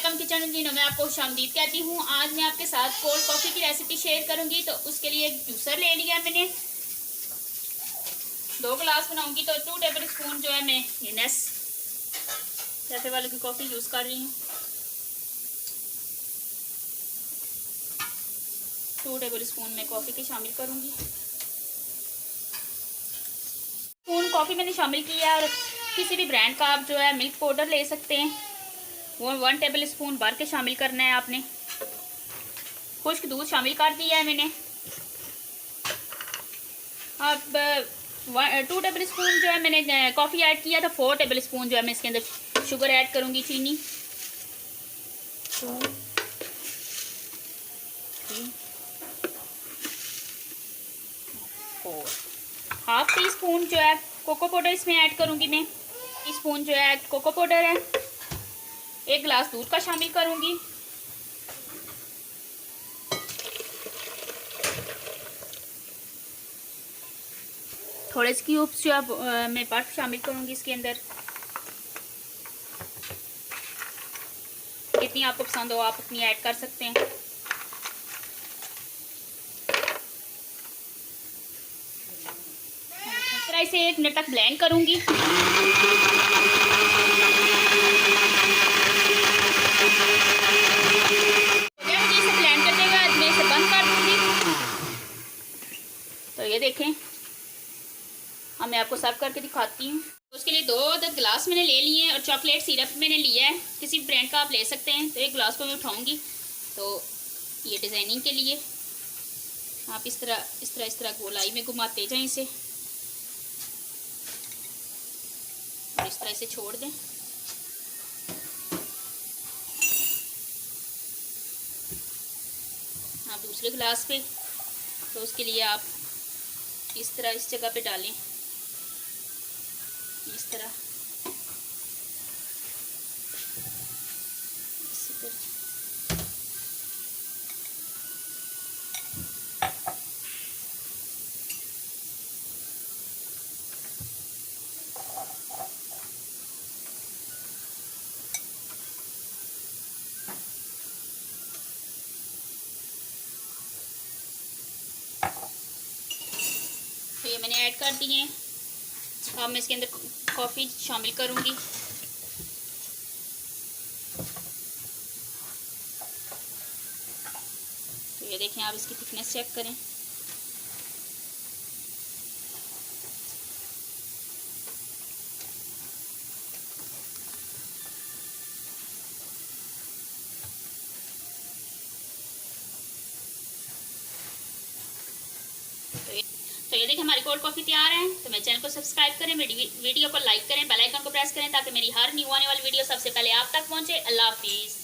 Welcome kitchen में मैं आपको खुशामदीद कहती हूँ। आज मैं आपके साथ कोल्ड कॉफ़ी की रेसिपी शेयर करूँगी। तो उसके लिए एक जूसर ले लिया मैंने, 2 गिलास बनाऊँगी तो 2 टेबल स्पून जो है मैं ये नेस कैफे वाले की कॉफ़ी यूज़ कर रही हूँ। 2 टेबल स्पून में कॉफ़ी की शामिल करूँगी। स्पून कॉफ़ी मैंने शामिल किया और किसी भी ब्रांड का आप जो है मिल्क पाउडर ले सकते हैं, वो 1 टेबल स्पून भर के शामिल करना है आपने। खुश्क दूध शामिल कर दिया है मैंने। अब 2 टेबल स्पून जो है मैंने कॉफ़ी ऐड किया था, 4 टेबल स्पून जो है मैं इसके अंदर शुगर ऐड करूँगी, चीनी। 2 3 4 हाफ टी स्पून जो है कोको पाउडर इसमें ऐड करूँगी मैं। टी स्पून जो है कोको पाउडर है। 1 गिलास दूध का शामिल करूँगी। थोड़े से क्यूब्स जो है मैं बर्फ शामिल करूँगी इसके अंदर। जितनी आपको पसंद हो आप उतनी ऐड कर सकते हैं। फिर इसे 1 मिनट तक ब्लेंड करूँगी। इसे ब्लेंड करते हुए मैं इसे बंद कर दूँगी। तो ये देखें, अब मैं आपको सर्व करके दिखाती हूँ। उसके लिए 2 अदद गिलास मैंने ले लिए हैं और चॉकलेट सिरप मैंने लिया है, किसी ब्रांड का आप ले सकते हैं। तो 1 गिलास को मैं उठाऊंगी तो ये डिज़ाइनिंग के लिए आप इस तरह गोलाई में घुमाते जाएं इसे और इस तरह इसे छोड़ दें। आप दूसरे गिलास पे, तो उसके लिए आप इस तरह इस जगह पे डालें, इस तरह इसी तरह। तो ये मैंने ऐड कर दिए हैं। अब मैं इसके अंदर कॉफ़ी शामिल करूँगी। तो ये देखें, आप इसकी थिकनेस चेक करें। तो ये देखिए हमारी कोल्ड कॉफ़ी तैयार है। तो मेरे चैनल को सब्सक्राइब करें, मेरी वीडियो को लाइक करें, बेल आइकन को प्रेस करें ताकि मेरी हर न्यू आने वाली वीडियो सबसे पहले आप तक पहुंचे। अल्लाह हाफिज़।